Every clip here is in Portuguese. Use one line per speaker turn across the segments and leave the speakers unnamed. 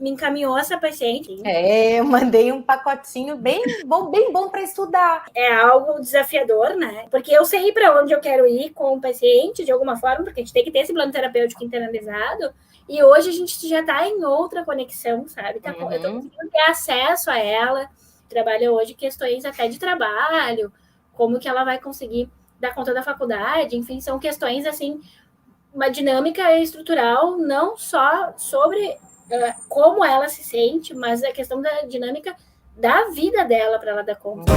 me encaminhou essa paciente.
Eu mandei um pacotinho bem bom para estudar.
É algo desafiador, né? Porque eu sei para onde eu quero ir com o paciente, de alguma forma, porque a gente tem que ter esse plano terapêutico internalizado. E hoje a gente já está em outra conexão, sabe? Eu tô conseguindo ter acesso a ela. Trabalha hoje questões até de trabalho, como que ela vai conseguir dar conta da faculdade, enfim, são questões assim, uma dinâmica estrutural, não só sobre como ela se sente, mas a questão da dinâmica da vida dela para ela dar conta.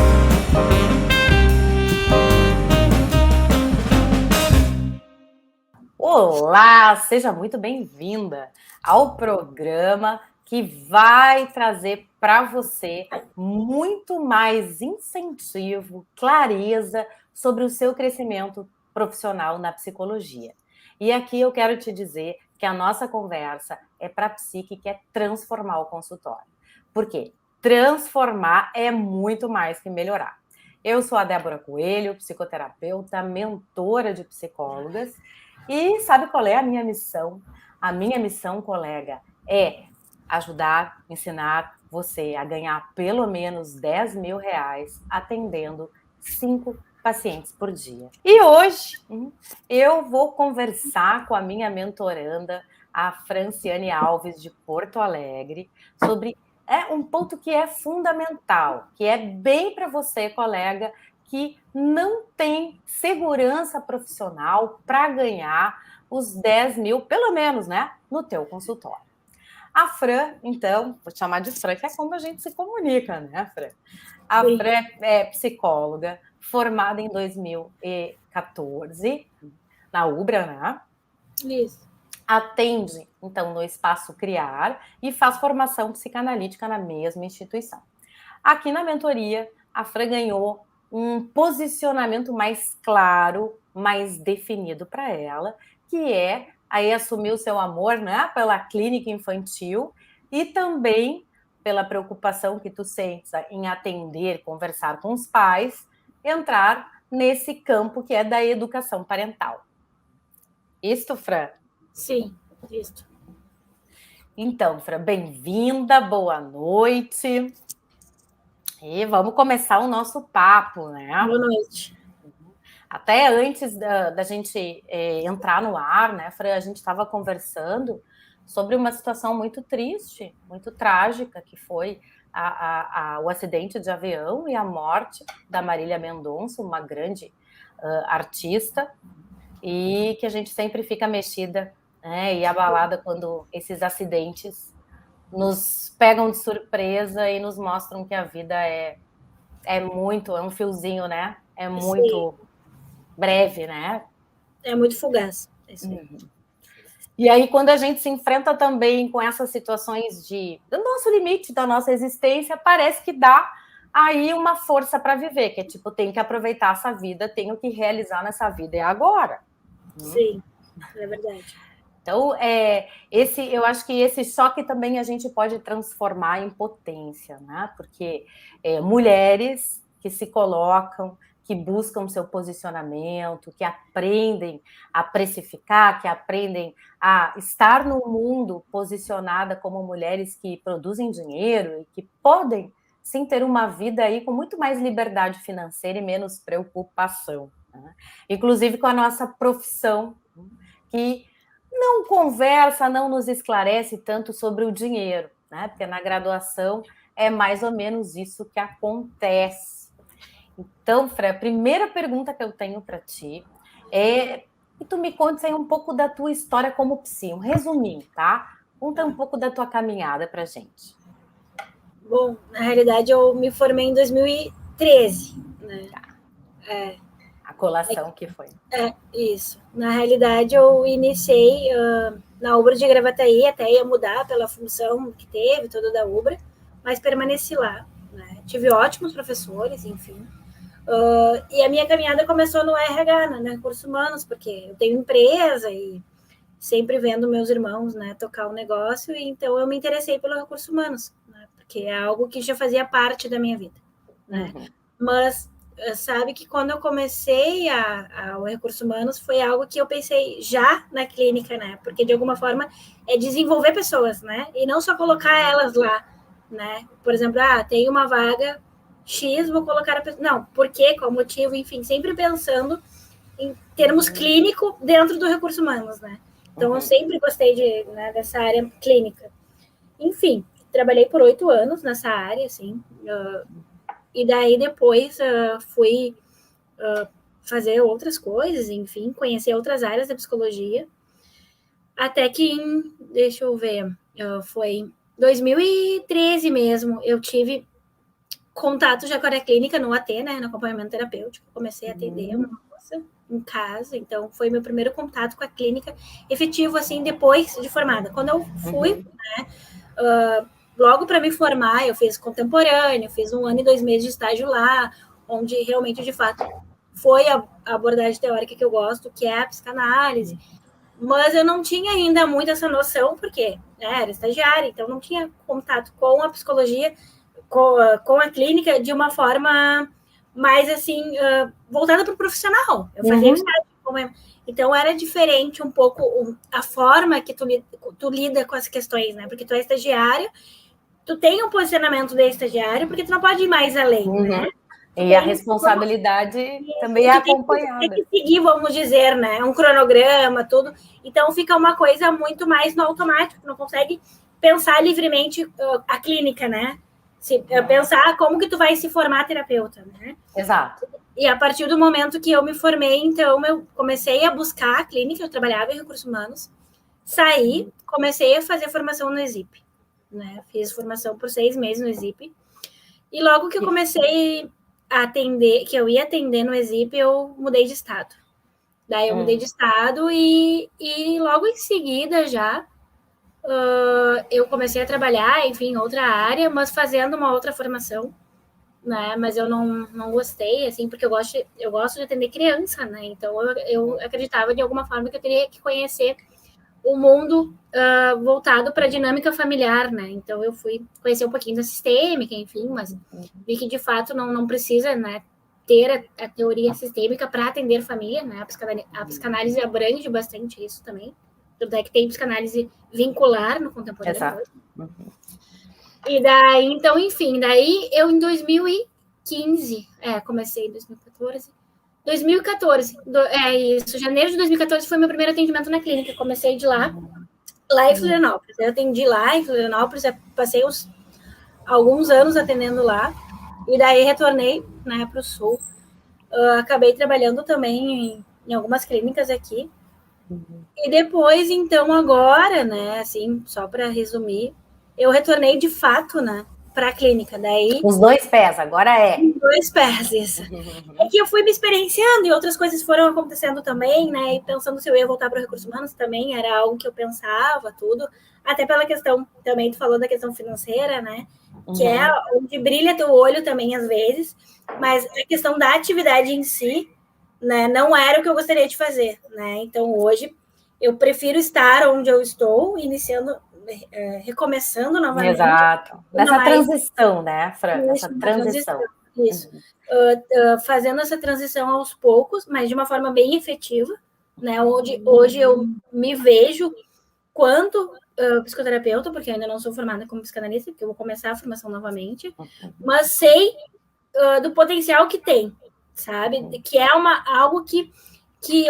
Olá, seja muito bem-vinda ao programa que vai trazer para você muito mais incentivo, clareza sobre o seu crescimento profissional na psicologia. E aqui eu quero te dizer que a nossa conversa é para a psique que quer transformar o consultório. Por quê? Transformar é muito mais que melhorar. Eu sou a Débora Coelho, psicoterapeuta, mentora de psicólogas. E sabe qual é a minha missão? A minha missão, colega, é ajudar, ensinar você a ganhar pelo menos R$10.000 atendendo 5 pacientes por dia. E hoje eu vou conversar com a minha mentoranda, a Franciane Alves, de Porto Alegre, sobre um ponto que é fundamental, que é bem para você, colega, que não tem segurança profissional para ganhar os 10 mil, pelo menos, né, no teu consultório. A Fran, então, vou te chamar de Fran, que é como a gente se comunica, né, Fran? A Fran é psicóloga, formada em 2014, na UBRA, né?
Isso.
Atende, então, no Espaço Criar e faz formação psicanalítica na mesma instituição. Aqui na mentoria, a Fran ganhou um posicionamento mais claro, mais definido para ela, que é aí assumir o seu amor, né, pela clínica infantil e também pela preocupação que tu sentes em atender, conversar com os pais, entrar nesse campo que é da educação parental. Isto, Fran?
Sim, isto.
Então, Fran, bem-vinda, boa noite. E vamos começar o nosso papo, né?
Boa noite.
Até antes da gente entrar no ar, né, Fran, a gente estava conversando sobre uma situação muito triste, muito trágica, que foi o acidente de avião e a morte da Marília Mendonça, uma grande artista, e que a gente sempre fica mexida, né, e abalada quando esses acidentes nos pegam de surpresa e nos mostram que a vida é um fiozinho, né? É muito breve, né?
É muito fugaz.
E aí, quando a gente se enfrenta também com essas situações do nosso limite, da nossa existência, parece que dá aí uma força para viver, que é tipo, tenho que aproveitar essa vida, tenho que realizar nessa vida, é agora.
Sim, é verdade.
Então, eu acho que esse choque também a gente pode transformar em potência, né? Porque mulheres que se colocam, que buscam seu posicionamento, que aprendem a precificar, que aprendem a estar no mundo posicionada como mulheres que produzem dinheiro e que podem, sim, ter uma vida aí com muito mais liberdade financeira e menos preocupação, né? Inclusive com a nossa profissão, que não conversa, não nos esclarece tanto sobre o dinheiro, né? Porque na graduação é mais ou menos isso que acontece. Então, Fran, a primeira pergunta que eu tenho para ti é que tu me contes aí um pouco da tua história como psi, um resuminho, tá? Conta um pouco da tua caminhada para gente.
Bom, na realidade eu me formei em 2013, né?
Tá. A colação que foi.
Isso. Na realidade eu iniciei na Ubra de Gravataí, até ia mudar pela função que teve, toda da Ubra, mas permaneci lá, né? Tive ótimos professores, enfim. E a minha caminhada começou no RH, né, Recursos Humanos, porque eu tenho empresa e sempre vendo meus irmãos, né, tocar o negócio, e então eu me interessei pelo Recursos Humanos, né, porque é algo que já fazia parte da minha vida, né? Mas sabe que quando eu comecei ao Recursos Humanos foi algo que eu pensei já na clínica, né? Porque de alguma forma é desenvolver pessoas, né? E não só colocar elas lá, né? Por exemplo, tem uma vaga X, vou colocar a pessoa. Não, por quê? Qual motivo? Enfim, sempre pensando em termos clínico dentro do Recursos Humanos, né? Então, eu sempre gostei dessa área clínica. Enfim, trabalhei por 8 anos nessa área, assim, e daí depois fui fazer outras coisas, enfim, conhecer outras áreas da psicologia, até que deixa eu ver, foi em 2013 mesmo, eu tive contato já com a área clínica no AT, né, no acompanhamento terapêutico, comecei a atender uma moça em casa, então foi meu primeiro contato com a clínica efetivo, assim, depois de formada. Quando eu fui, né, logo para me formar, eu fiz contemporâneo, fiz 1 ano e 2 meses de estágio lá, onde realmente, de fato, foi a abordagem teórica que eu gosto, que é a psicanálise, mas eu não tinha ainda muito essa noção, porque era estagiária, então não tinha contato com a psicologia, com a clínica, de uma forma mais, assim, voltada para o profissional. Eu fazia estágio, então era diferente um pouco a forma que tu lida com as questões, né? Porque tu é estagiário, tu tem um posicionamento de estagiário, porque tu não pode ir mais além, né?
E a responsabilidade também é acompanhada.
Tem que seguir, vamos dizer, né? Um cronograma, tudo. Então fica uma coisa muito mais no automático, não consegue pensar livremente a clínica, né? Pensar como que tu vai se formar terapeuta, né?
Exato.
E a partir do momento que eu me formei, então eu comecei a buscar a clínica, eu trabalhava em recursos humanos, saí, comecei a fazer formação no ESIP, né? Fiz formação por 6 meses no ESIP. E logo que eu comecei a atender, que eu ia atender no ESIP, eu mudei de estado. Daí eu mudei de estado e logo em seguida já eu comecei a trabalhar, enfim, em outra área, mas fazendo uma outra formação, né? Mas eu não gostei, assim, porque eu gosto de atender criança, né? Então eu acreditava de alguma forma que eu teria que conhecer o mundo voltado para a dinâmica familiar, né? Então eu fui conhecer um pouquinho da sistêmica, enfim, mas vi que de fato não precisa, né, ter a teoria sistêmica para atender família, né? A psicanálise abrange bastante isso também. Tanto é que tem psicanálise vincular no contemporâneo.
Exato.
E daí, então, enfim, daí eu em 2015, comecei em 2014. 2014, isso, janeiro de 2014 foi meu primeiro atendimento na clínica. Comecei de lá em Florianópolis. Eu atendi lá em Florianópolis, passei alguns anos atendendo lá, e daí retornei, né, para o Sul. Acabei trabalhando também em algumas clínicas aqui. E depois, então, agora, né, assim, só para resumir, eu retornei de fato, né, para a clínica. Daí,
os 2 pés, agora é.
Os 2 pés, isso. É que eu fui me experienciando e outras coisas foram acontecendo também, né? E pensando se eu ia voltar para recursos humanos também, era algo que eu pensava, tudo. Até pela questão, também tu falou da questão financeira, né? Que é onde brilha teu olho também, às vezes. Mas a questão da atividade em si, né? Não era o que eu gostaria de fazer, né? Então, hoje, eu prefiro estar onde eu estou, iniciando, recomeçando novamente.
Exato. Nessa transição, né, Fran? Nessa transição.
Isso. Fazendo essa transição aos poucos, mas de uma forma bem efetiva, né? Hoje eu me vejo quanto psicoterapeuta, porque eu ainda não sou formada como psicanalista, porque eu vou começar a formação novamente, mas sei do potencial que tem, sabe? Que é algo que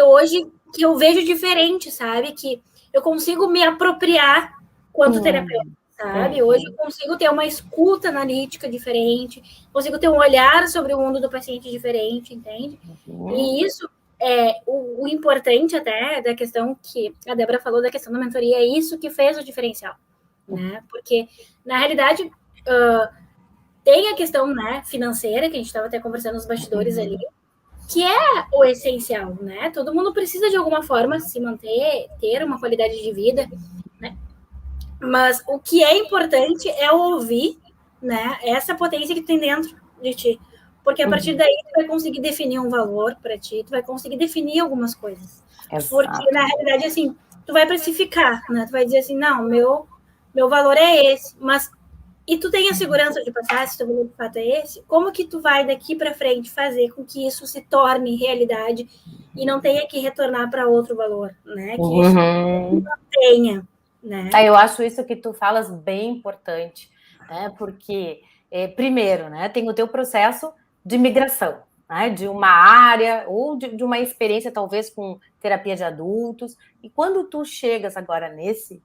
hoje que eu vejo diferente, sabe? Que eu consigo me apropriar quanto terapeuta, sabe? Hoje eu consigo ter uma escuta analítica diferente, consigo ter um olhar sobre o mundo do paciente diferente, entende? E isso é o importante até da questão que a Débora falou da questão da mentoria, é isso que fez o diferencial, né? Porque, na realidade, tem a questão, né, financeira, que a gente estava até conversando nos bastidores ali, que é o essencial, né? Todo mundo precisa, de alguma forma, se manter, ter uma qualidade de vida, né? Mas o que é importante é ouvir, né, essa potência que tem dentro de ti. Porque a partir daí tu vai conseguir definir um valor para ti, tu vai conseguir definir algumas coisas. Exato. Porque, na realidade, assim, tu vai precificar, né? Tu vai dizer assim, não, meu valor é esse, mas e tu tem a segurança de passar, se tu valor de fato é esse, como que tu vai daqui para frente fazer com que isso se torne realidade e não tenha que retornar para outro valor, né? Que isso não tenha, né?
Eu acho isso que tu falas bem importante, né? Porque, primeiro, né, tem o teu processo de migração, né, de uma área ou de uma experiência, talvez, com terapia de adultos. E quando tu chegas agora nesse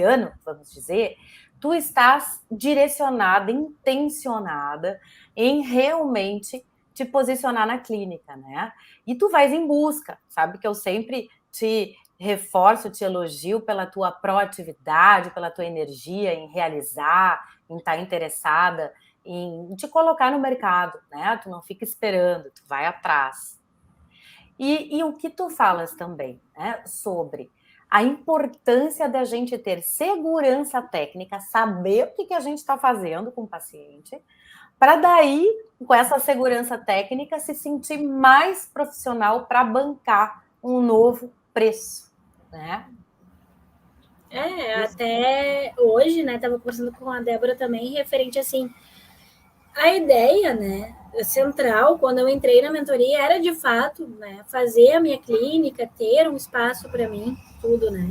ano, vamos dizer, tu estás direcionada, intencionada em realmente te posicionar na clínica, né? E tu vais em busca, sabe? Que eu sempre te reforço, te elogio pela tua proatividade, pela tua energia em realizar, em estar interessada, em te colocar no mercado, né? Tu não fica esperando, tu vai atrás. E o que tu falas também, né, sobre a importância da gente ter segurança técnica, saber o que a gente está fazendo com o paciente, para daí, com essa segurança técnica, se sentir mais profissional para bancar um novo preço, né?
Até hoje, né, tava conversando com a Débora também, referente, assim, a ideia, né, central, quando eu entrei na mentoria, era, de fato, né, fazer a minha clínica, ter um espaço para mim, tudo, né.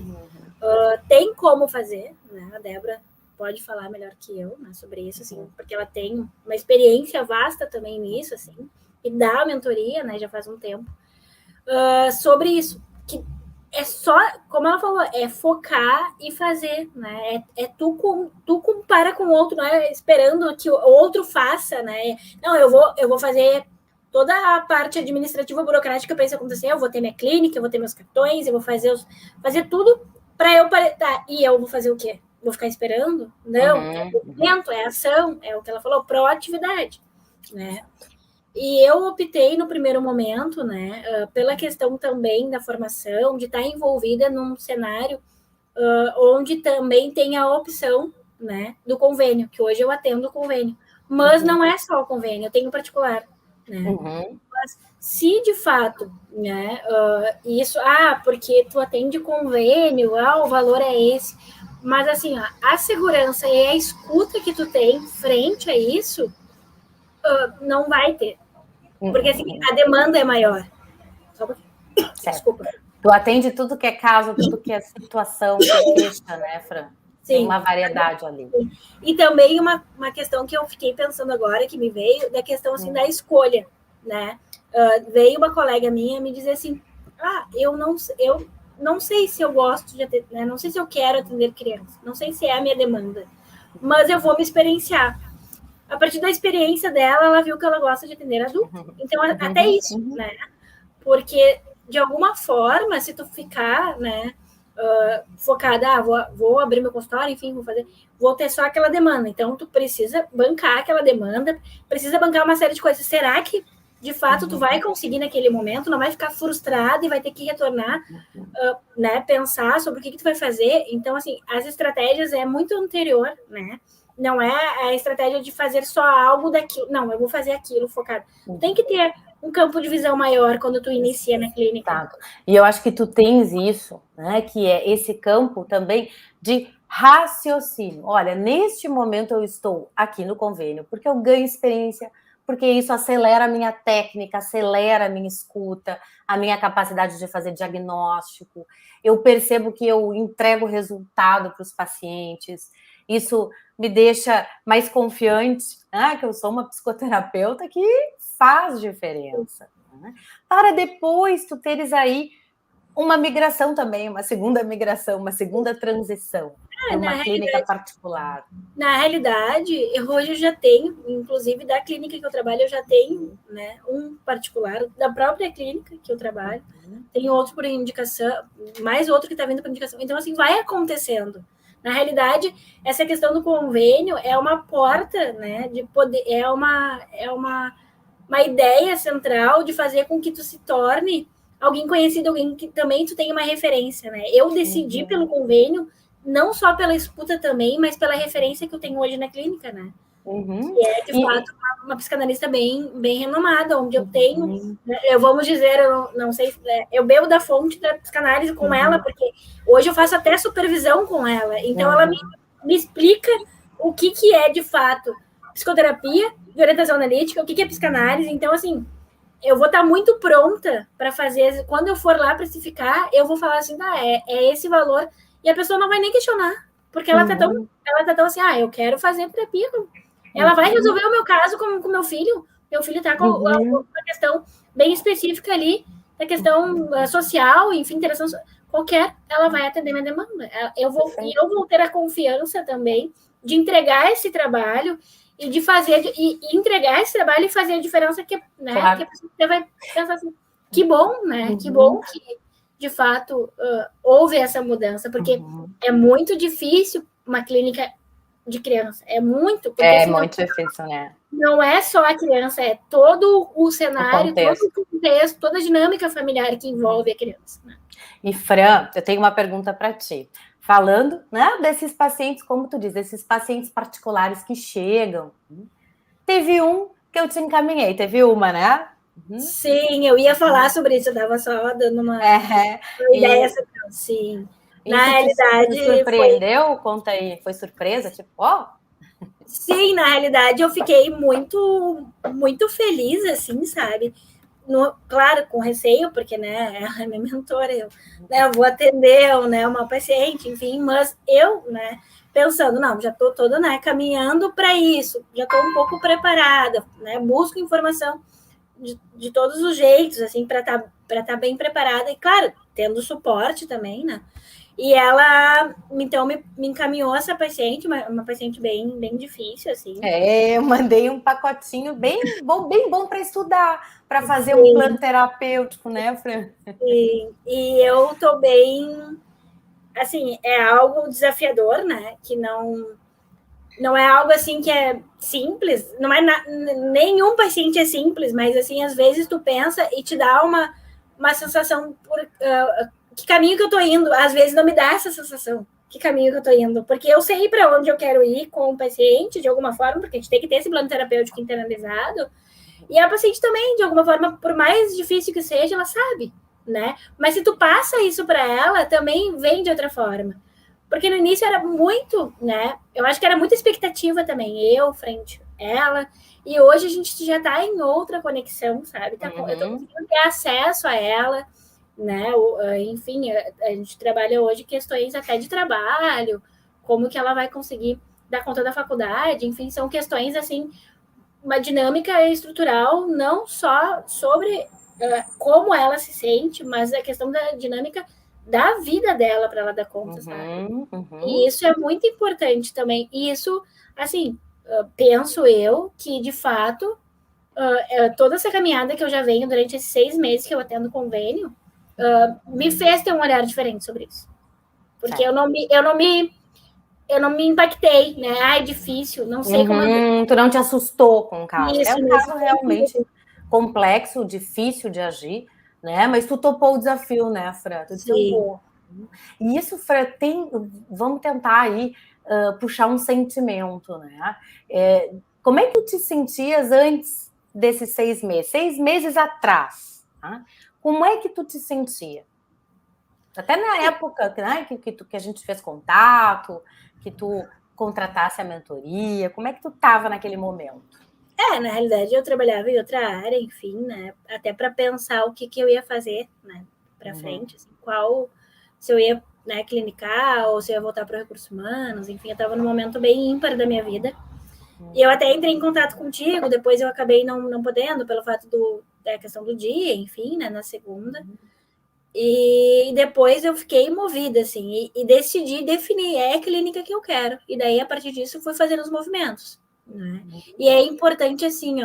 Tem como fazer, né, a Débora pode falar melhor que eu, né, sobre isso, assim, porque ela tem uma experiência vasta também nisso, assim, e dá mentoria, né, já faz um tempo, sobre isso, que é só, como ela falou, é focar e fazer, né? Tu compara com o outro, não é esperando que o outro faça, né? Não, eu vou fazer toda a parte administrativa burocrática para isso acontecer, eu vou ter minha clínica, eu vou ter meus cartões, eu vou fazer tudo para eu tá, e eu vou fazer o quê? Vou ficar esperando? Não, é movimento, é ação, é o que ela falou, proatividade, né? E eu optei no primeiro momento, né, pela questão também da formação, de estar envolvida num cenário onde também tem a opção, né, do convênio, que hoje eu atendo o convênio. Mas não é só o convênio, eu tenho particular, né? Mas se de fato, né, isso, porque tu atende convênio, o valor é esse. Mas assim, a segurança e a escuta que tu tem frente a isso, não vai ter. Porque assim, a demanda é maior. Só porque... Desculpa.
Tu atende tudo que é caso, tudo que é situação, que é queixa, né, Fran? Sim. Tem uma variedade ali.
Sim. E também uma questão que eu fiquei pensando agora, que me veio, da questão assim, da escolha, né? Veio uma colega minha me dizer assim, eu não sei se eu gosto de atender, né? Não sei se eu quero atender crianças, não sei se é a minha demanda, mas eu vou me experienciar. A partir da experiência dela, ela viu que ela gosta de atender adulto. Então, até isso, né? Porque, de alguma forma, se tu ficar, né, focada, vou abrir meu consultório, enfim, vou ter só aquela demanda. Então, tu precisa bancar aquela demanda, precisa bancar uma série de coisas. Será que, de fato, tu vai conseguir naquele momento? Não vai ficar frustrado e vai ter que retornar, né, pensar sobre o que tu vai fazer? Então, assim, as estratégias é muito anterior, né? Não é a estratégia de fazer só algo daquilo. Não, eu vou fazer aquilo focado. Tem que ter um campo de visão maior quando tu inicia na clínica.
Exato. E eu acho que tu tens isso, né? Que é esse campo também de raciocínio. Olha, neste momento eu estou aqui no convênio porque eu ganho experiência, porque isso acelera a minha técnica, acelera a minha escuta, a minha capacidade de fazer diagnóstico. Eu percebo que eu entrego resultado para os pacientes. Isso me deixa mais confiante, né? Que eu sou uma psicoterapeuta que faz diferença. Né? Para depois tu teres aí uma migração também, uma segunda migração, uma segunda transição para uma clínica particular.
Na realidade, hoje eu já tenho, inclusive da clínica que eu trabalho, eu já tenho, né, um particular, da própria clínica que eu trabalho, tem outro por indicação, mais outro que está vindo por indicação. Então, assim, vai acontecendo. Na realidade, essa questão do convênio é uma porta, né, de poder, é uma ideia central de fazer com que tu se torne alguém conhecido, alguém que também tu tenha uma referência, né? Eu decidi pelo convênio, não só pela escuta também, mas pela referência que eu tenho hoje na clínica, né? Que é, de fato, uma psicanalista bem renomada, onde eu tenho, né, vamos dizer, eu não sei, eu bebo da fonte da psicanálise com ela, porque hoje eu faço até supervisão com ela, então ela me explica o que é, de fato, psicoterapia, de orientação analítica, o que é psicanálise. Então, assim, eu vou estar muito pronta para fazer. Quando eu for lá precificar, eu vou falar assim, é esse valor, e a pessoa não vai nem questionar, porque ela tá tão assim, eu quero fazer terapia. Ela vai resolver o meu caso com o meu filho. Meu filho tá com uma questão bem específica ali, da questão social, enfim, interação qualquer, ela vai atender minha demanda. Eu vou ter a confiança também de entregar esse trabalho e de fazer, e entregar esse trabalho e fazer a diferença que, né, claro. Que a pessoa vai pensar assim, que bom, né? Que bom que, de fato, houve essa mudança, porque é muito difícil uma clínica de criança. É muito. Porque,
é muito difícil, né?
Não é só a criança, é todo o cenário, todo o contexto, toda a dinâmica familiar que envolve a criança. Né?
E, Fran, eu tenho uma pergunta para ti. Falando, né, desses pacientes, como tu diz, desses pacientes particulares que chegam, teve um que eu te encaminhei, teve uma, né?
Sim, eu ia falar sobre isso, eu estava só dando uma ideia. Sim.
Na realidade, te surpreendeu? Conta aí, foi surpresa? Tipo,
Sim, na realidade eu fiquei muito, muito feliz, assim, sabe? Claro, com receio, porque, né, ela é minha mentora, eu vou atender, né, uma paciente, enfim, mas eu, né, pensando, não, já estou toda, né, caminhando para isso, já estou um pouco preparada, né, busco informação de todos os jeitos, assim, para tá bem preparada, e, claro, tendo suporte também, né, e ela, então, me encaminhou essa paciente, uma paciente bem, bem difícil, assim.
Eu mandei um pacotinho bem bom para estudar, para fazer um plano terapêutico, né, Fran?
Sim, e eu tô bem, assim, é algo desafiador, né, que não é algo, assim, que é simples, não é nenhum paciente é simples, mas, assim, às vezes tu pensa e te dá uma sensação que caminho que eu tô indo, às vezes não me dá essa sensação, que caminho que eu tô indo, porque eu sei para onde eu quero ir com o paciente, de alguma forma, porque a gente tem que ter esse plano terapêutico internalizado, e a paciente também, de alguma forma, por mais difícil que seja, ela sabe, né? Mas se tu passa isso para ela, também vem de outra forma. Porque no início era muito, né? Eu acho que era muita expectativa também, eu frente a ela, e hoje a gente já tá em outra conexão, sabe? Eu tô conseguindo ter acesso a ela, né? Enfim, a gente trabalha hoje questões até de trabalho, como que ela vai conseguir dar conta da faculdade, enfim, são questões, assim, uma dinâmica estrutural, não só sobre como ela se sente, mas a questão da dinâmica da vida dela para ela dar conta, sabe? E isso é muito importante também. E isso, assim, penso eu que, de fato, toda essa caminhada que eu já venho durante esses 6 meses que eu atendo convênio, me fez ter um olhar diferente sobre isso. Porque eu não me impactei, né? É difícil, não sei como...
Tu não te assustou com o caso. É um caso realmente complexo, difícil de agir, né? Mas tu topou o desafio, né, Fran? Tu topou. E isso, Fran, vamos tentar aí puxar um sentimento, né? Como é que tu te sentias antes desses 6 meses? 6 meses atrás, tá? Como é que tu te sentia? Até na época, né, que a gente fez contato, que tu contratasse a mentoria, como é que tu estava naquele momento?
Na realidade, eu trabalhava em outra área, enfim, né, até para pensar o que eu ia fazer, né, para frente, assim, se eu ia, né, clinicar, ou se eu ia voltar para recursos humanos, enfim, eu estava num momento bem ímpar da minha vida, e eu até entrei em contato contigo, depois eu acabei não podendo, pelo fato da questão do dia, enfim, né, na segunda, e depois eu fiquei movida, assim, e decidi definir, a clínica que eu quero. E daí, a partir disso, fui fazendo os movimentos, né? E é importante, assim,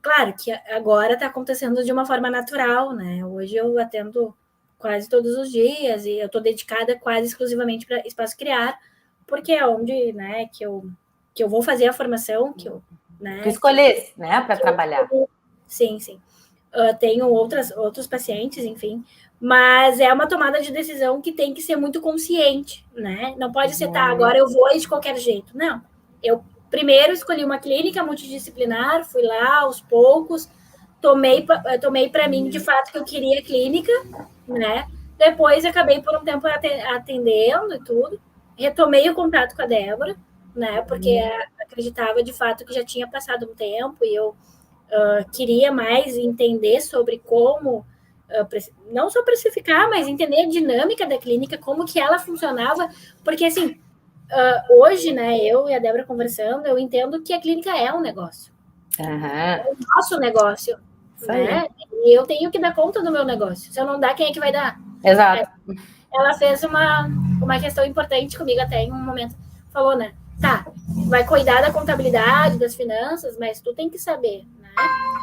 claro que agora tá acontecendo de uma forma natural, né? Hoje eu atendo quase todos os dias e eu tô dedicada quase exclusivamente para Espaço Criar, porque é onde, né, que eu vou fazer a formação,
Tu escolhesse, né, para trabalhar.
Sim. Tenho outros pacientes, enfim, mas é uma tomada de decisão que tem que ser muito consciente, né? Não pode ser, agora eu vou de qualquer jeito. Não. Eu primeiro escolhi uma clínica multidisciplinar, fui lá aos poucos, tomei para mim, de fato, que eu queria clínica, né? Depois acabei por um tempo atendendo e tudo, retomei o contato com a Débora, né? Porque acreditava de fato que já tinha passado um tempo e eu queria mais entender sobre como não só precificar, mas entender a dinâmica da clínica, como que ela funcionava, porque assim, hoje, né, eu e a Débora conversando, eu entendo que a clínica é um negócio. É o nosso negócio, né? E eu tenho que dar conta do meu negócio. Se eu não dar, quem é que vai dar?
Exato.
Ela fez uma questão importante comigo até em um momento. Falou, né? Tá, vai cuidar da contabilidade, das finanças, mas tu tem que saber, né?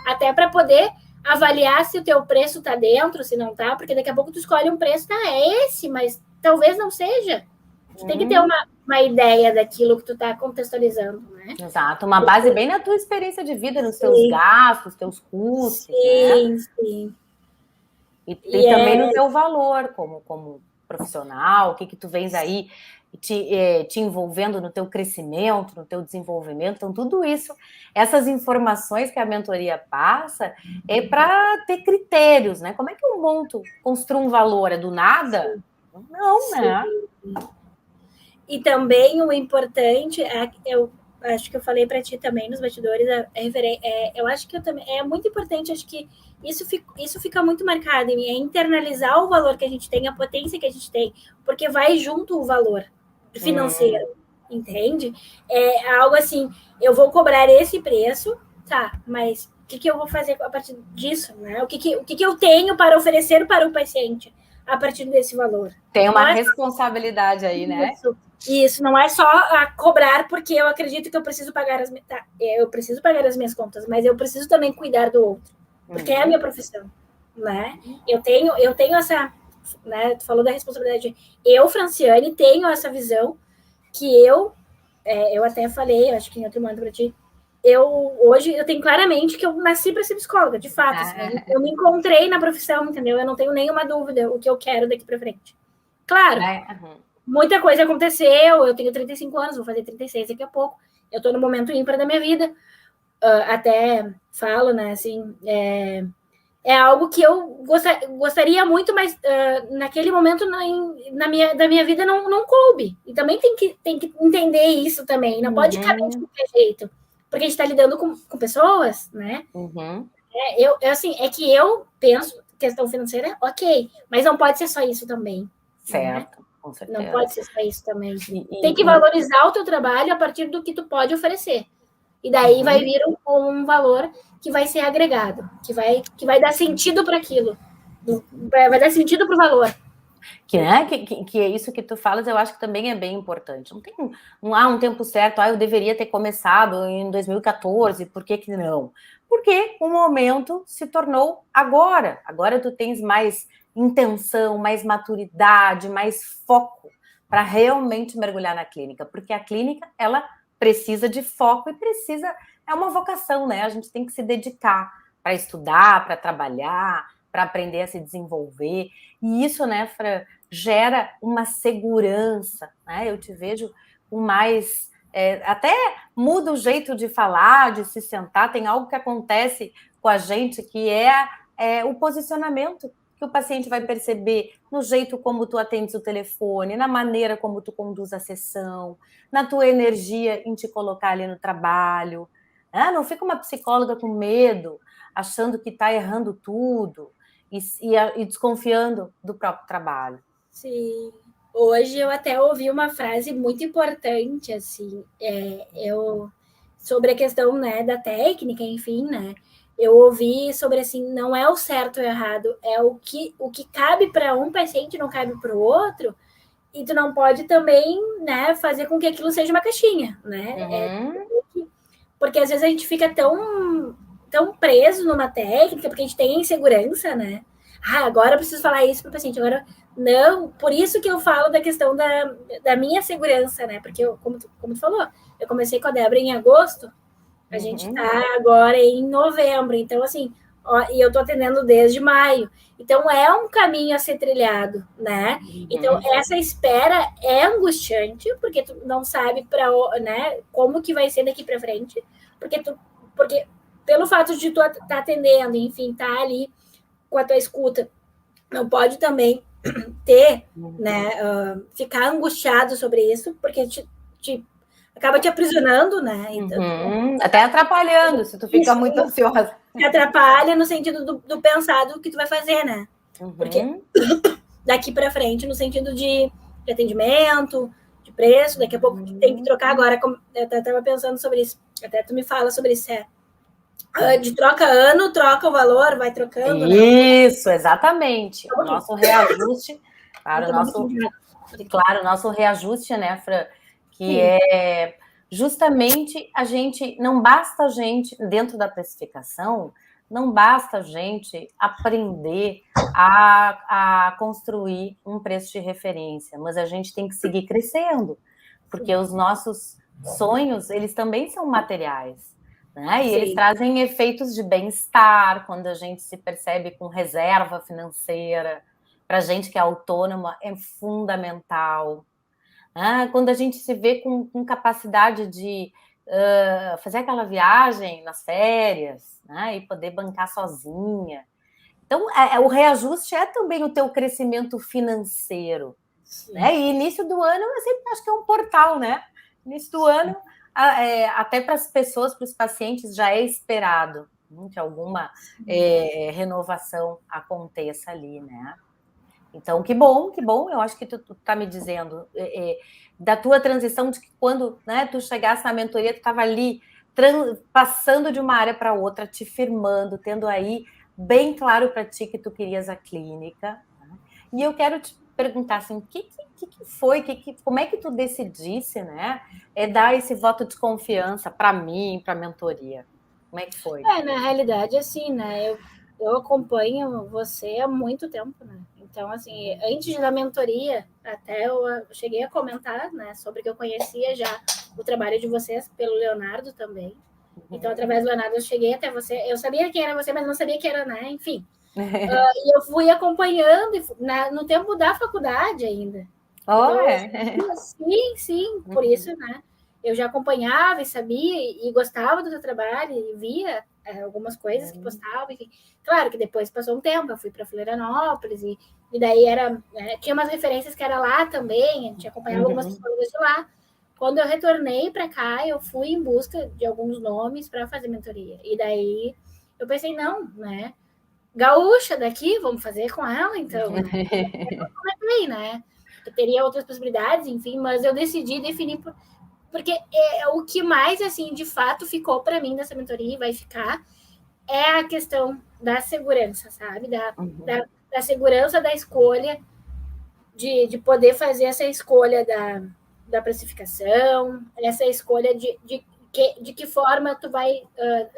Até para poder avaliar se o teu preço tá dentro, se não tá, porque daqui a pouco tu escolhe um preço, tá, é esse, mas talvez não seja. Tu tem que ter uma ideia daquilo que tu tá contextualizando, né?
Exato, uma base bem na tua experiência de vida, nos teus gastos, teus custos,
sim,
né?
Sim.
E também no teu valor como profissional, o que tu vens aí te envolvendo no teu crescimento, no teu desenvolvimento. Então, tudo isso, essas informações que a mentoria passa, é para ter critérios, né? Como é que eu monto, construo um valor? É do nada? Não, né?
E também o importante, eu acho que eu falei para ti também nos bastidores, eu acho que eu também, é muito importante, acho que isso fica muito marcado em mim, é internalizar o valor que a gente tem, a potência que a gente tem, porque vai junto o valor financeiro, entende? É algo assim, eu vou cobrar esse preço, tá, mas o que eu vou fazer a partir disso, né? O que eu tenho para oferecer para o paciente a partir desse valor?
Tem uma responsabilidade aí, né?
Isso, não é só cobrar porque eu acredito que eu preciso pagar eu preciso pagar as minhas contas, mas eu preciso também cuidar do outro, porque é a minha profissão, né? Eu tenho essa, né? Tu falou da responsabilidade. Eu, Franciane, tenho essa visão que eu até falei, acho que em outro momento para ti, hoje eu tenho claramente que eu nasci para ser psicóloga, de fato. Assim, eu me encontrei na profissão, entendeu? Eu não tenho nenhuma dúvida o que eu quero daqui para frente. Claro. Muita coisa aconteceu, eu tenho 35 anos, vou fazer 36 daqui a pouco. Eu estou no momento ímpar da minha vida. Até falo, né, assim, é algo que eu gostaria muito, mas naquele momento da minha vida não coube. E também tem que entender isso também. Não pode caber de qualquer jeito. Porque a gente está lidando com pessoas, né? Assim, é que eu penso, questão financeira, ok, mas não pode ser só isso também.
Certo,
né?
Com certeza.
Não pode ser só isso também. Tem que valorizar o teu trabalho a partir do que tu pode oferecer. E daí vai vir um valor que vai ser agregado, que vai dar sentido para aquilo. Vai dar sentido para o valor.
Que é isso que tu falas, eu acho que também é bem importante. Não tem um tempo certo, eu deveria ter começado em 2014, por que não? Porque o momento se tornou agora. Agora tu tens mais intenção, mais maturidade, mais foco para realmente mergulhar na clínica, porque a clínica, ela precisa de foco e é uma vocação, né? A gente tem que se dedicar para estudar, para trabalhar, para aprender a se desenvolver. E isso, né, Fran, gera uma segurança, né? Eu te vejo com mais... até muda o jeito de falar, de se sentar. Tem algo que acontece com a gente que é o posicionamento que o paciente vai perceber no jeito como tu atendes o telefone, na maneira como tu conduz a sessão, na tua energia em te colocar ali no trabalho. Não fica uma psicóloga com medo, achando que está errando tudo e desconfiando do próprio trabalho.
Sim. Hoje eu até ouvi uma frase muito importante, assim, sobre a questão, né, da técnica, enfim, né? Eu ouvi sobre assim, não é o certo ou errado, é o que cabe para um paciente não cabe para o outro, e tu não pode também, né, fazer com que aquilo seja uma caixinha, né? Porque às vezes a gente fica tão preso numa técnica, porque a gente tem insegurança, né? Agora eu preciso falar isso para o paciente, agora não, por isso que eu falo da questão da minha segurança, né? Porque, como tu falou, eu comecei com a Débora em agosto, a gente está agora em novembro, então, assim, e eu estou atendendo desde maio. Então, é um caminho a ser trilhado, né? Então, essa espera é angustiante, porque tu não sabe né, como que vai ser daqui para frente, porque pelo fato de tu estar atendendo, enfim, tá ali com a tua escuta, não pode também ter, né, ficar angustiado sobre isso, porque te acaba te aprisionando, né? Então,
até atrapalhando, se tu fica muito ansiosa.
Te atrapalha no sentido do pensar do que tu vai fazer, né? Porque daqui para frente, no sentido de atendimento, de preço, daqui a pouco tem que trocar agora. Eu estava pensando sobre isso, até tu me fala sobre isso, de troca ano, troca o valor, vai trocando, né?
Isso, exatamente. O nosso reajuste, nosso reajuste, né, Fran, que é justamente não basta a gente, dentro da precificação, não basta a gente aprender a construir um preço de referência, mas a gente tem que seguir crescendo, porque os nossos sonhos, eles também são materiais. Né? E eles trazem efeitos de bem-estar quando a gente se percebe com reserva financeira. Para a gente que é autônoma, é fundamental. Né? Quando a gente se vê com capacidade de fazer aquela viagem nas férias, né? E poder bancar sozinha. Então, o reajuste é também o teu crescimento financeiro. Né? E início do ano, eu sempre acho que é um portal, né? Início do ano, até para as pessoas, para os pacientes, já é esperado que alguma renovação aconteça ali, né? Então, que bom, eu acho que tu está me dizendo da tua transição, de que quando, né, tu chegasse na mentoria, tu estava ali passando de uma área para outra, te firmando, tendo aí bem claro para ti que tu querias a clínica. Né? E eu quero te perguntar assim, o que foi, como é que tu decidisse, né, dar esse voto de confiança para mim, para a mentoria? Como é que foi?
Na realidade, assim, né, eu acompanho você há muito tempo, né? Então, assim, antes da mentoria, até eu cheguei a comentar, né, sobre que eu conhecia já o trabalho de vocês pelo Leonardo também. Então, através do Leonardo, eu cheguei até você. Eu sabia quem era você, mas não sabia que era, né? Enfim. E eu fui acompanhando no tempo da faculdade ainda. Então, sim, por isso, né? Eu já acompanhava e sabia e gostava do seu trabalho e via algumas coisas que postava, enfim. Claro que depois passou um tempo, eu fui para Florianópolis e daí tinha umas referências que era lá também, a gente acompanhava algumas pessoas de lá. Quando eu retornei para cá, eu fui em busca de alguns nomes para fazer mentoria. E daí eu pensei, não, né? Gaúcha daqui, vamos fazer com ela, então. Né? Comecei, né? Eu teria outras possibilidades, enfim, mas eu decidi definir porque o que mais, assim, de fato ficou para mim dessa mentoria e vai ficar é a questão da segurança, sabe? Da segurança da escolha, de poder fazer essa escolha da precificação, essa escolha de que forma tu vai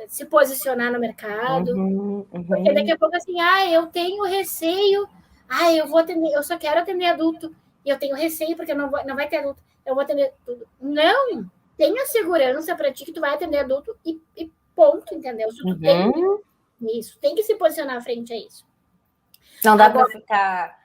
se posicionar no mercado. Porque daqui a pouco, assim, eu tenho receio, eu vou atender, eu só quero atender adulto, e eu tenho receio porque não vai ter adulto, eu vou atender tudo. Não! Tenha segurança para ti que tu vai atender adulto e ponto, entendeu? Se tu tem isso, tem que se posicionar frente a isso.
Não dá para ficar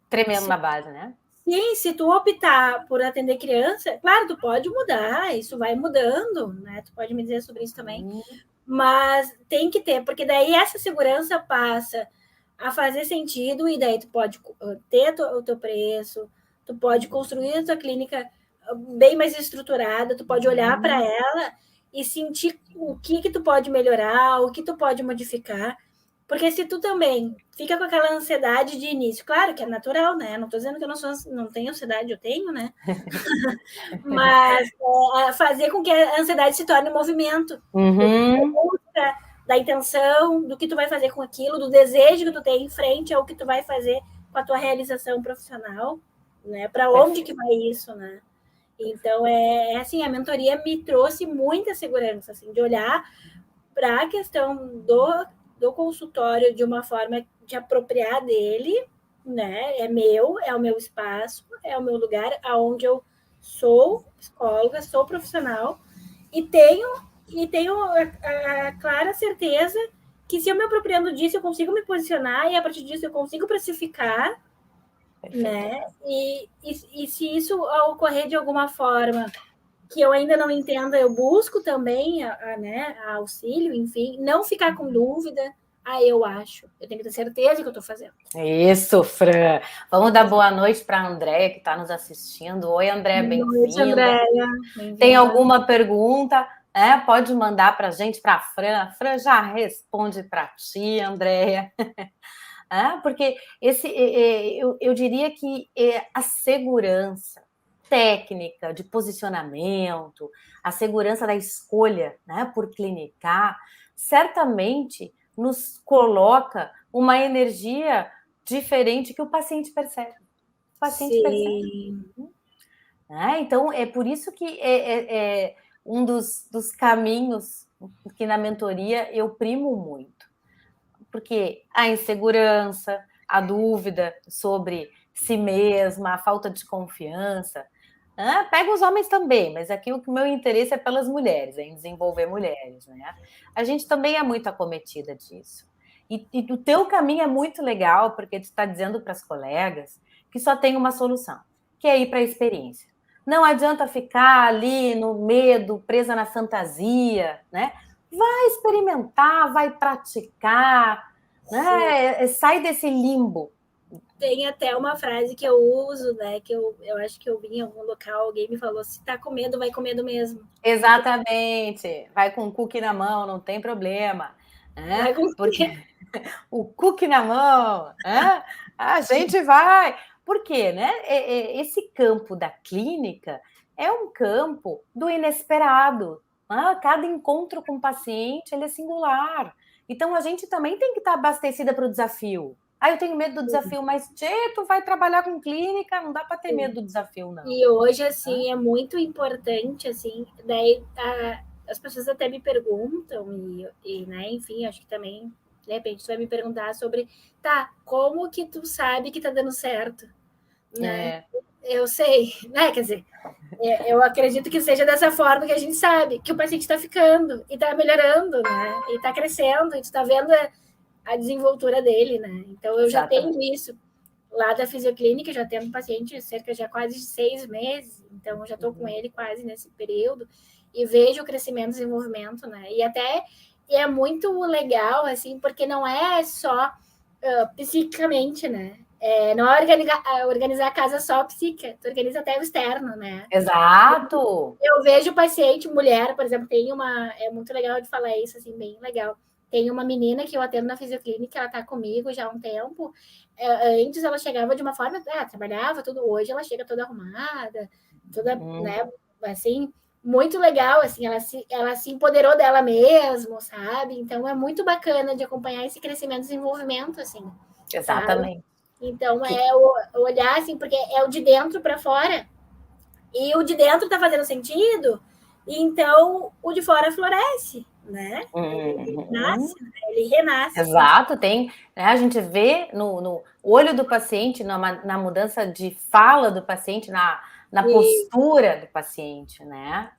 tremendo na base, né?
Sim, se tu optar por atender criança, claro, tu pode mudar, isso vai mudando, né? Tu pode me dizer sobre isso também. Mas tem que ter, porque daí essa segurança passa a fazer sentido e daí tu pode ter o teu preço, tu pode construir a tua clínica bem mais estruturada, tu pode olhar para ela e sentir o que tu pode melhorar, o que tu pode modificar. Porque se tu também fica com aquela ansiedade de início, claro que é natural, né? Não estou dizendo que eu não tenho ansiedade, eu tenho, né? Mas fazer com que a ansiedade se torne um movimento. Da intenção, do que tu vai fazer com aquilo, do desejo que tu tem em frente ao que tu vai fazer com a tua realização profissional, né? Para onde que vai isso, né? Então, assim, a mentoria me trouxe muita segurança, assim, de olhar para a questão do consultório de uma forma de apropriar dele, né? É o meu espaço, é o meu lugar, aonde eu sou psicóloga, sou profissional e tenho a clara certeza que se eu me apropriando disso, eu consigo me posicionar e a partir disso eu consigo precificar, né? E se isso ocorrer de alguma forma que eu ainda não entenda, eu busco também né, auxílio, enfim, não ficar com dúvida, eu acho. Eu tenho que ter certeza que eu tô fazendo.
Isso, Fran. Vamos dar boa noite para a Andréia, que está nos assistindo. Oi, Andréia,
Boa noite,
bem-vinda.
Andréia.
Tem
Bem-vinda.
alguma pergunta? Pode mandar para a gente, para a Fran. A Fran já responde para ti, Andréia. Porque eu diria que a segurança técnica de posicionamento, a segurança da escolha, né, por clinicar, certamente nos coloca uma energia diferente que o paciente percebe. O paciente percebe.
Sim.
Então, é por isso que é um dos caminhos que na mentoria eu primo muito. Porque a insegurança, a dúvida sobre si mesma, a falta de confiança, pega os homens também, mas aqui o meu interesse é pelas mulheres, em desenvolver mulheres, né? A gente também é muito acometida disso. E o teu caminho é muito legal, porque tu está dizendo para as colegas que só tem uma solução, que é ir para a experiência. Não adianta ficar ali no medo, presa na fantasia, né? Vai experimentar, vai praticar, né? Sai desse limbo.
Tem até uma frase que eu uso, né? Que eu acho que eu vi em algum local, alguém me falou: se tá com medo, vai com medo mesmo.
Exatamente. Vai com o cookie na mão, não tem problema.
Vai com
Porque o cookie na mão, a gente vai. Por quê? Né? Esse campo da clínica é um campo do inesperado. Cada encontro com o paciente ele é singular. Então, a gente também tem que estar abastecida para o desafio. Eu tenho medo do desafio, mas tu vai trabalhar com clínica, não dá para ter medo do desafio, não.
E hoje, assim, é muito importante, assim, daí as pessoas até me perguntam, né, enfim, acho que também, de repente, tu vai me perguntar sobre, como que tu sabe que tá dando certo, né? Eu sei, né, quer dizer, eu acredito que seja dessa forma que a gente sabe que o paciente está ficando e está melhorando, né? E está crescendo, e tu está vendo a desenvoltura dele, né? Então, eu já tenho isso. Lá da Fisioclínica, já tendo um paciente cerca de quase 6 meses, então eu já estou com ele quase nesse período, e vejo o crescimento e desenvolvimento, né? E até é muito legal, assim, porque não é só psicicamente, né? Não é organizar a casa só psíquica, tu organiza até o externo, né?
Exato!
Eu vejo paciente, mulher, por exemplo, é muito legal de falar isso, assim, bem legal. Tem uma menina que eu atendo na Fisioclínica, ela tá comigo já há um tempo. Antes ela chegava de uma forma, trabalhava tudo. Hoje ela chega toda arrumada, toda, né, assim, muito legal, assim, ela se empoderou dela mesma, sabe? Então é muito bacana de acompanhar esse crescimento e desenvolvimento, assim.
Exatamente.
Sabe? Então olhar, assim, porque é o de dentro para fora. E o de dentro está fazendo sentido, então o de fora floresce, né? Ele nasce, né? Ele renasce.
Exato, tem. Né, a gente vê no olho do paciente, na mudança de fala do paciente, na postura do paciente, né?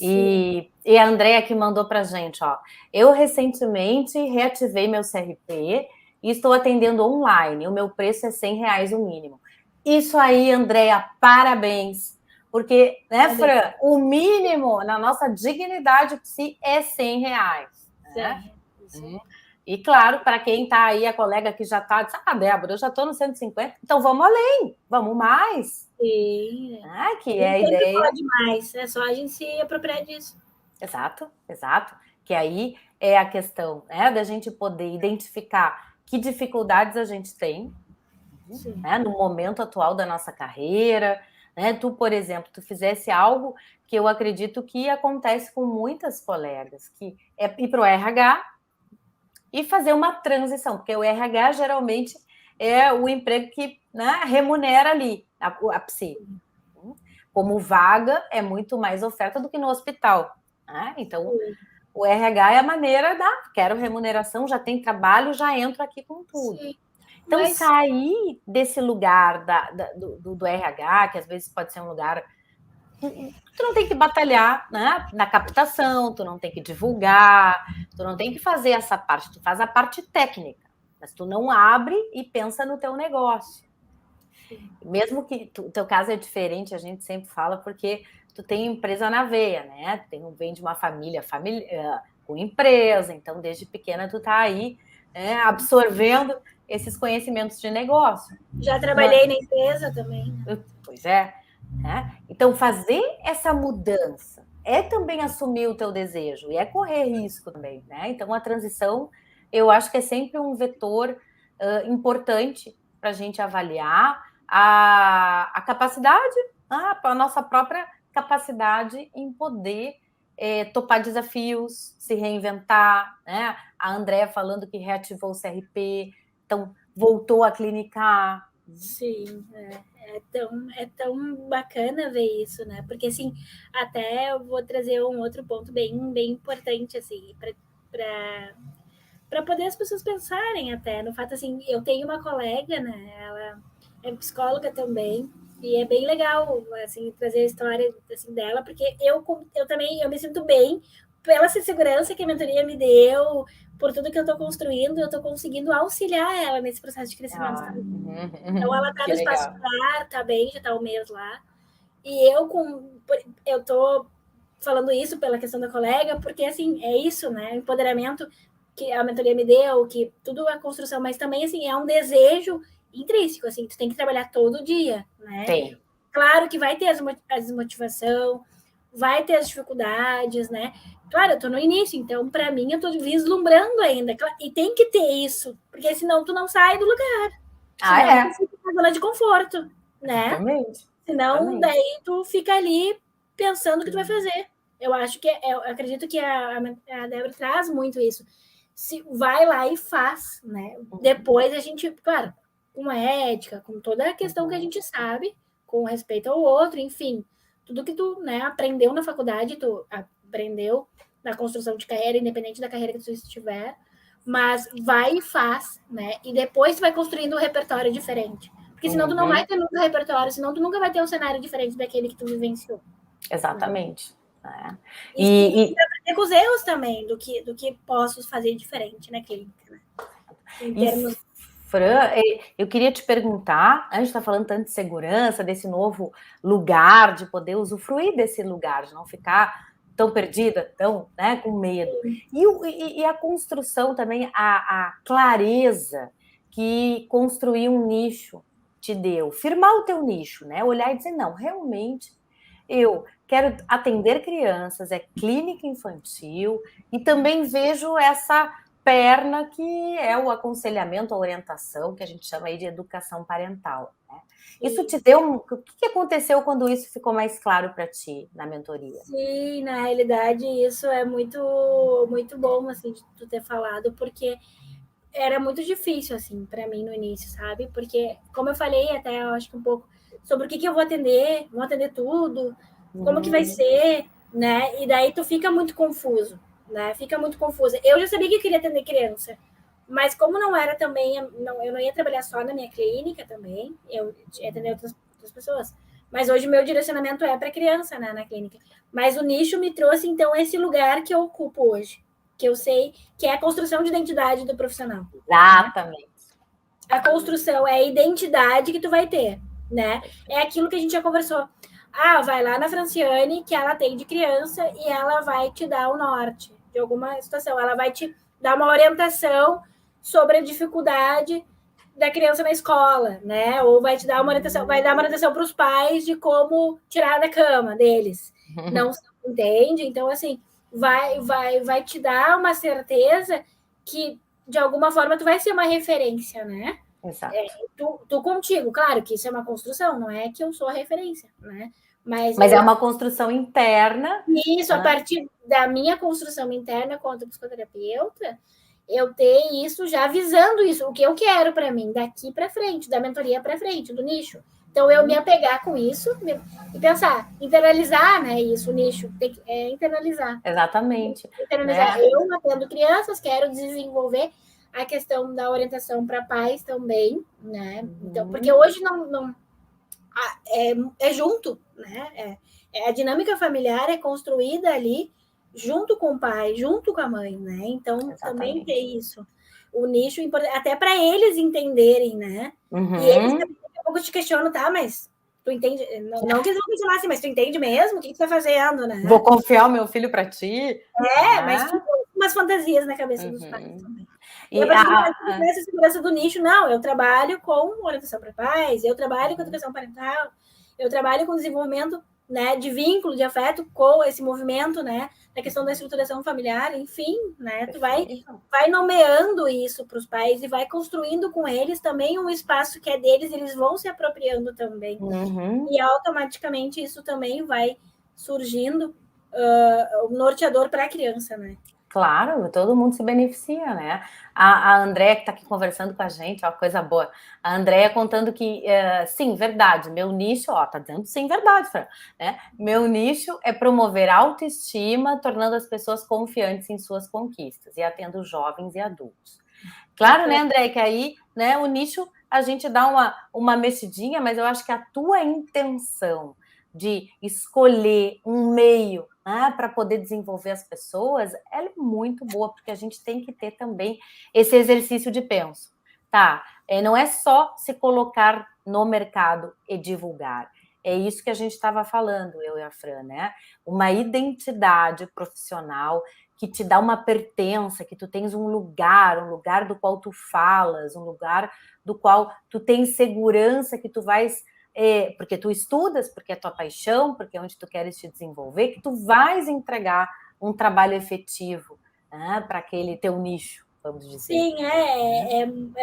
E a Andréia que mandou para a gente, ó. Eu recentemente reativei meu CRP e estou atendendo online. O meu preço é R$100 o mínimo. Isso aí, Andréia, parabéns. Porque, né, Fran, o mínimo na nossa dignidade psi é R$100. Né? E claro, para quem está aí, a colega que já está, Débora, eu já estou no 150, então vamos além, vamos mais.
Sim.
Que é a ideia.
Pode mais, é só a gente se apropriar disso.
Exato. Que aí é a questão, né, da gente poder identificar que dificuldades a gente tem, né, no momento atual da nossa carreira. Né? Tu, por exemplo, tu fizesse algo que eu acredito que acontece com muitas colegas, que é ir para o RH e fazer uma transição, porque o RH geralmente é o emprego que, né, remunera ali a psi. Como vaga, é muito mais oferta do que no hospital. Né? Então, o RH é a maneira quero remuneração, já tem trabalho, já entro aqui com tudo. Sim. Então, sair desse lugar do RH, que às vezes pode ser um lugar... Tu não tem que batalhar, né, na captação, tu não tem que divulgar, tu não tem que fazer essa parte, tu faz a parte técnica, mas tu não abre e pensa no teu negócio. Sim. Mesmo que o teu caso é diferente, a gente sempre fala, porque tu tem empresa na veia, né? Vem de uma família com empresa, então desde pequena tu tá aí absorvendo esses conhecimentos de negócio.
Já trabalhei na empresa também. Né?
Pois é. Né? Então, fazer essa mudança é também assumir o teu desejo e é correr risco também. Né? Então, a transição, eu acho que é sempre um vetor importante para a gente avaliar a capacidade, a nossa própria capacidade em poder topar desafios, se reinventar, né? A Andréa falando que reativou o CRP, então voltou a clinicar.
Sim, é tão bacana ver isso, né? Porque, assim, até eu vou trazer um outro ponto bem, bem importante, assim, para poder as pessoas pensarem até no fato, assim, eu tenho uma colega, né? Ela é psicóloga também, e é bem legal, assim, trazer a história assim, dela, porque eu também eu me sinto bem pela segurança que a mentoria me deu, por tudo que eu estou construindo, eu estou conseguindo auxiliar ela nesse processo de crescimento. Então, ela está no espaço lar, está bem, já está um mês lá. E eu estou falando isso pela questão da colega, porque, assim, é isso, né? O empoderamento que a mentoria me deu, que tudo é construção, mas também, assim, é um desejo intrínseco, assim, tu tem que trabalhar todo dia, né?
Sim.
Claro que vai ter a desmotivação, vai ter as dificuldades, né? Claro, eu tô no início, então, para mim, eu tô vislumbrando ainda. E tem que ter isso, porque senão tu não sai do lugar. Senão tu fica na zona de conforto, né?
Exatamente.
Senão, daí tu fica ali pensando o que tu vai fazer. Eu acho que, eu acredito que a Débora traz muito isso. Se vai lá e faz, né? Depois a gente, claro, com ética, com toda a questão que a gente sabe, com respeito ao outro, enfim, tudo que tu, né, aprendeu na faculdade, tu aprendeu na construção de carreira, independente da carreira que tu estiver, mas vai e faz, né? E depois tu vai construindo um repertório diferente. Porque senão tu não vai ter nunca repertório, senão tu nunca vai ter um cenário diferente daquele que tu vivenciou.
Exatamente. Né?
E aprender com os erros também, do que posso fazer diferente na clínica. Né? Em termos...
Fran, eu queria te perguntar, a gente está falando tanto de segurança, desse novo lugar, de poder usufruir desse lugar, de não ficar tão perdida, tão, né, com medo. E a construção também, a clareza que construir um nicho te deu, firmar o teu nicho, né? Olhar e dizer, não, realmente eu quero atender crianças, é clínica infantil, e também vejo essa perna que é o aconselhamento, a orientação, que a gente chama aí de educação parental. Né? Isso te deu o que aconteceu quando isso ficou mais claro para ti na mentoria?
Sim, na realidade isso é muito, muito bom, assim, de tu ter falado, porque era muito difícil, assim, para mim no início, sabe? Porque, como eu falei até, eu acho que um pouco, sobre o que eu vou atender tudo, como que vai ser, né? E daí tu fica muito confuso, né? Fica muito confusa. Eu já sabia que eu queria atender criança, mas como não era também, eu não ia trabalhar só na minha clínica também, eu ia atender outras pessoas. Mas hoje o meu direcionamento é para criança, né, na clínica. Mas o nicho me trouxe, então, esse lugar que eu ocupo hoje, que eu sei que é a construção de identidade do profissional.
Exatamente.
Né? A construção é a identidade que tu vai ter, né? É aquilo que a gente já conversou. Vai lá na Franciane, que ela tem de criança, e ela vai te dar o norte de alguma situação. Ela vai te dar uma orientação sobre a dificuldade da criança na escola, né? Ou vai te dar uma orientação, vai dar uma orientação para os pais de como tirar da cama deles. Não se entende? Então, assim, vai te dar uma certeza que, de alguma forma, tu vai ser uma referência, né?
Exato.
Tu contigo, claro que isso é uma construção, não é que eu sou a referência, né? Mas
é uma construção interna.
Isso, a partir da minha construção interna quanto psicoterapeuta, eu ter isso já visando isso, o que eu quero para mim, daqui para frente, da mentoria para frente, do nicho. Então, eu me apegar com isso e pensar, internalizar, né, isso, o nicho, tem que internalizar.
Exatamente.
Internalizar. Né? Eu atendo crianças, quero desenvolver a questão da orientação para pais também, né? Então, porque hoje não é junto, né? A dinâmica familiar é construída ali junto com o pai, junto com a mãe, né? Então, exatamente. Também tem isso. O nicho, até para eles entenderem, né? E eles daqui a pouco te questionam, tá, mas tu entende? Não que eles vão questionar assim, mas tu entende mesmo? O que tu tá fazendo, né?
Vou confiar o meu filho para ti?
Mas ficam umas fantasias na cabeça dos pais também. E a partir do momento que essa segurança do nicho, não, eu trabalho com orientação para pais, eu trabalho com educação parental, eu trabalho com desenvolvimento, né, de vínculo, de afeto com esse movimento, né, da questão da estruturação familiar, enfim, né, tu vai nomeando isso para os pais e vai construindo com eles também um espaço que é deles, eles vão se apropriando também. E automaticamente isso também vai surgindo norteador para a criança, né?
Claro, todo mundo se beneficia, né? A Andréia, que está aqui conversando com a gente, ó, coisa boa. A Andréia contando que, sim, verdade, meu nicho, ó, tá dizendo sim, verdade, Fran, né? Meu nicho é promover autoestima, tornando as pessoas confiantes em suas conquistas e atendo jovens e adultos. Claro, né, Andréia, que aí, né, o nicho, a gente dá uma mexidinha, mas eu acho que a tua intenção de escolher um meio, né, para poder desenvolver as pessoas, ela é muito boa, porque a gente tem que ter também esse exercício de penso, tá? Não é só se colocar no mercado e divulgar. É isso que a gente estava falando, eu e a Fran, né? Uma identidade profissional que te dá uma pertença, que tu tens um lugar do qual tu falas, um lugar do qual tu tens segurança que tu vais... porque tu estudas, porque é tua paixão, porque é onde tu queres te desenvolver, que tu vais entregar um trabalho efetivo, né, para aquele teu nicho, vamos dizer.
Sim,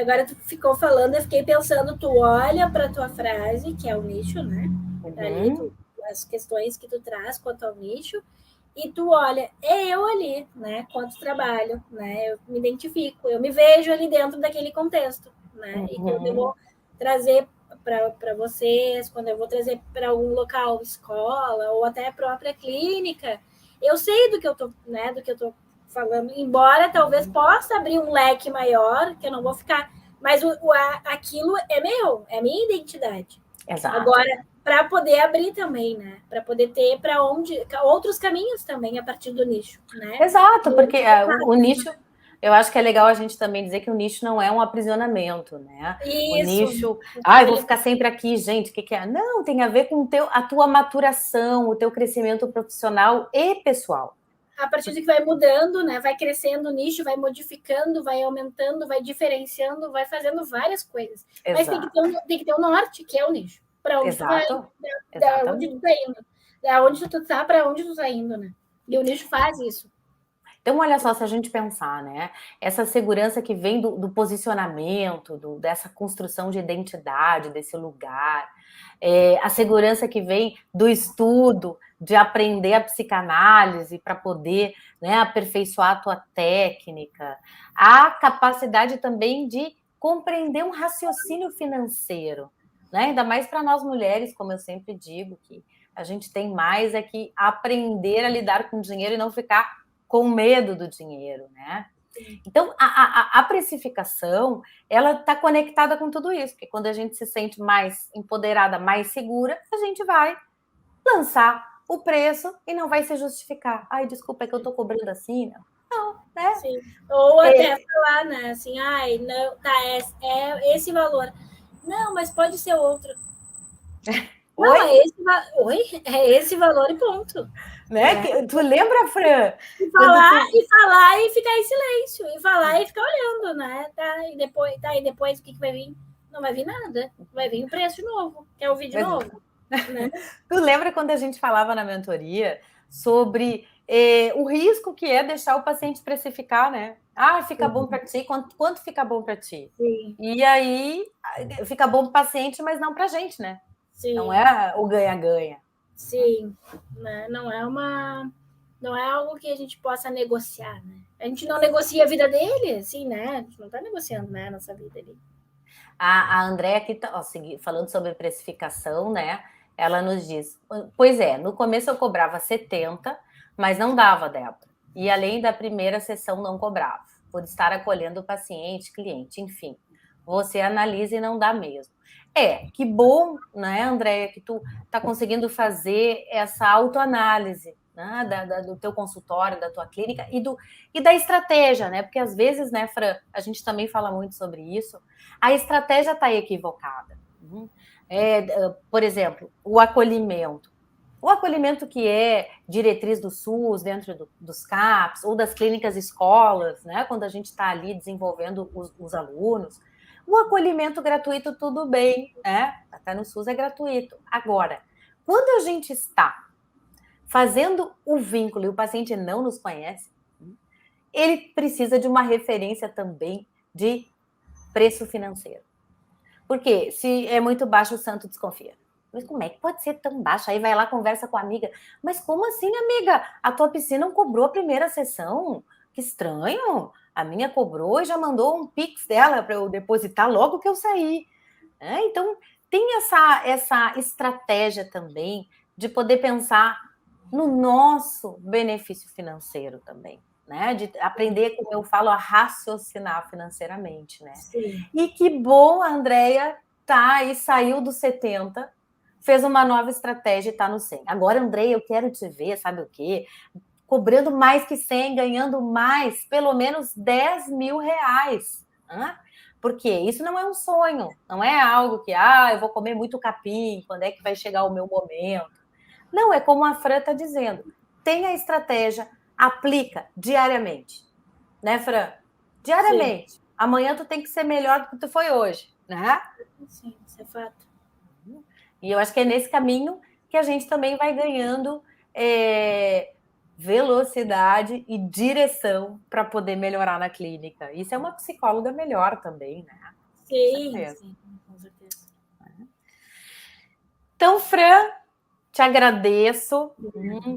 agora tu ficou falando, eu fiquei pensando, tu olha para a tua frase, que é o nicho, né? Ali, as questões que tu traz quanto ao nicho, e tu olha, é eu ali, né? Quanto trabalho, né? Eu me identifico, eu me vejo ali dentro daquele contexto, né? E quando eu vou trazer para vocês, quando eu vou trazer para algum local, escola, ou até a própria clínica, eu sei do que eu tô, né? Do que eu tô falando, embora talvez possa abrir um leque maior, que eu não vou ficar, mas aquilo é meu, é minha identidade.
Exato.
Agora, para poder abrir também, né? Para poder ter para onde outros caminhos também a partir do nicho, né?
Exato, porque o nicho, eu acho que é legal a gente também dizer que o nicho não é um aprisionamento, né?
Isso.
O nicho, eu vou ficar sempre aqui, gente, o que é? Não, tem a ver com a tua maturação, o teu crescimento profissional e pessoal.
A partir de que vai mudando, né? Vai crescendo o nicho, vai modificando, vai aumentando, vai diferenciando, vai fazendo várias coisas. Exato. Mas tem que ter um norte, que é o nicho. Para onde tu vai, da onde tu tá indo. Da onde tu tá, para onde tu tá indo, né? E o nicho faz isso.
Então, olha só, se a gente pensar, né? Essa segurança que vem do posicionamento, dessa construção de identidade, desse lugar, a segurança que vem do estudo, de aprender a psicanálise para poder, né, aperfeiçoar a tua técnica, a capacidade também de compreender um raciocínio financeiro, né? Ainda mais para nós mulheres, como eu sempre digo, que a gente tem mais é que aprender a lidar com dinheiro e não ficar com medo do dinheiro, né? Então, a precificação, ela está conectada com tudo isso, porque quando a gente se sente mais empoderada, mais segura, a gente vai lançar o preço e não vai se justificar. Ai, desculpa, é que eu estou cobrando assim, não, né?
Sim. Ou até falar, né, assim, ai, não, tá, é esse valor. Não, mas pode ser outro. Não, é esse valor e ponto.
Né? Tu lembra, Fran?
E falar e ficar em silêncio. E falar e ficar olhando, né? E depois o que vai vir? Não vai vir nada. Vai vir o preço de novo. Quer ouvir de novo? Né?
Tu lembra quando a gente falava na mentoria sobre o risco que é deixar o paciente precificar, né? Fica bom para ti. Quanto fica bom para ti?
Sim.
E aí fica bom para o paciente, mas não para a gente, né?
Sim.
Não é o ganha-ganha.
Sim, né? Não é algo que a gente possa negociar, né? A gente não negocia a vida dele, assim, né? A gente não está negociando, né, a nossa vida ali.
A Andréia aqui tá, falando sobre precificação, né? Ela nos diz, pois é, no começo eu cobrava 70, mas não dava, Débora. E além da primeira sessão não cobrava, por estar acolhendo o paciente, cliente, enfim. Você analisa e não dá mesmo. Que bom, né, Andréia, que tu tá conseguindo fazer essa autoanálise, né, do teu consultório, da tua clínica e da estratégia, né? Porque às vezes, né, Fran, a gente também fala muito sobre isso, a estratégia está equivocada. Por exemplo, o acolhimento. O acolhimento que é diretriz do SUS, dentro dos CAPs, ou das clínicas escolas, né? Quando a gente está ali desenvolvendo os alunos. O acolhimento gratuito, tudo bem, né? Até no SUS é gratuito. Agora, quando a gente está fazendo o vínculo e o paciente não nos conhece, ele precisa de uma referência também de preço financeiro. Porque se é muito baixo, o santo desconfia. Mas como é que pode ser tão baixo? Aí vai lá, conversa com a amiga. Mas como assim, amiga? A tua piscina não cobrou a primeira sessão? Que estranho. A minha cobrou e já mandou um Pix dela para eu depositar logo que eu saí. Então, tem essa estratégia também de poder pensar no nosso benefício financeiro também. Né? De aprender, como eu falo, a raciocinar financeiramente, né?
Sim.
E que bom, a Andrea tá aí, saiu dos 70, fez uma nova estratégia e está no 100. Agora, Andrea, eu quero te ver, sabe o quê? Cobrando mais que 100, ganhando mais, pelo menos 10 mil reais. Porque isso não é um sonho, não é algo que, eu vou comer muito capim, quando é que vai chegar o meu momento? Não, é como a Fran está dizendo, tem a estratégia, aplica diariamente. Né, Fran? Diariamente. Sim. Amanhã tu tem que ser melhor do que tu foi hoje, né?
Sim, isso é fato.
E eu acho que é nesse caminho que a gente também vai ganhando velocidade e direção para poder melhorar na clínica. Isso é uma psicóloga melhor também, né?
Sim, com certeza.
Então, Fran, te agradeço.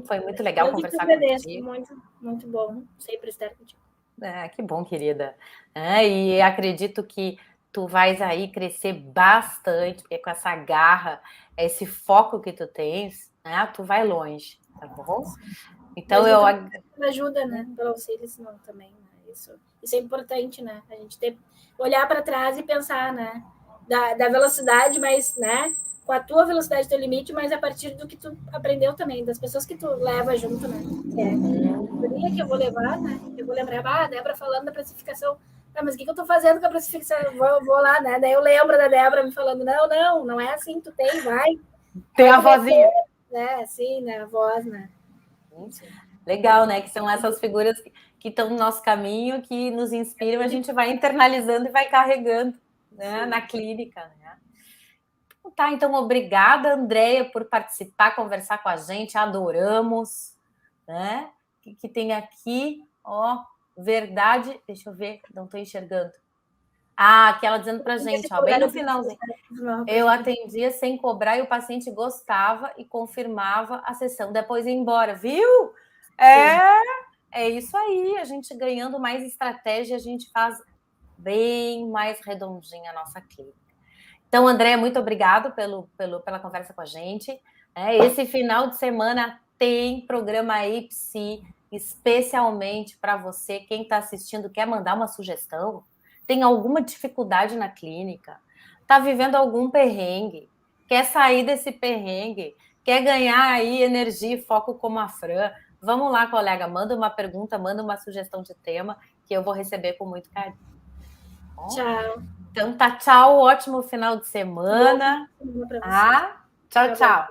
Foi muito legal conversar contigo.
Muito, muito bom sempre estar contigo.
Que bom, querida. E acredito que tu vais aí crescer bastante, porque com essa garra, esse foco que tu tens, tu vai longe, tá bom? Então
ajuda, né? Pelo auxílio, senão também, né? Isso é importante, né? A gente olhar para trás e pensar, né? Da velocidade, mas, né? Com a tua velocidade, teu limite, mas a partir do que tu aprendeu também, das pessoas que tu leva junto, né? Que eu vou levar, né? Eu vou lembrar, a Débora falando da precificação. Mas o que eu tô fazendo com a precificação? Vou lá, né? Daí eu lembro da Débora me falando, não é assim, tu vai.
Tem a vozinha.
Né? Sim, né? A voz, né?
Legal, né? Que são essas figuras que estão no nosso caminho, que nos inspiram, a gente vai internalizando e vai carregando, né? Na clínica, né? Tá, então obrigada, Andrea, por participar, conversar com a gente, adoramos, né? Que tem aqui, verdade, deixa eu ver, não estou enxergando. Aqui ela dizendo pra gente, bem no finalzinho. Eu atendia sem cobrar e o paciente gostava e confirmava a sessão, depois ia embora, viu? É isso aí, a gente ganhando mais estratégia, a gente faz bem mais redondinha a nossa clínica. Então, André, muito obrigado pela conversa com a gente. Esse final de semana tem programa IPSI especialmente para você. Quem está assistindo quer mandar uma sugestão, tem alguma dificuldade na clínica, está vivendo algum perrengue, quer sair desse perrengue, quer ganhar aí energia e foco como a Fran. Vamos lá, colega, manda uma pergunta, manda uma sugestão de tema que eu vou receber com muito carinho.
Tchau.
Então tá, tchau, ótimo final de semana.
Tchau,
tchau.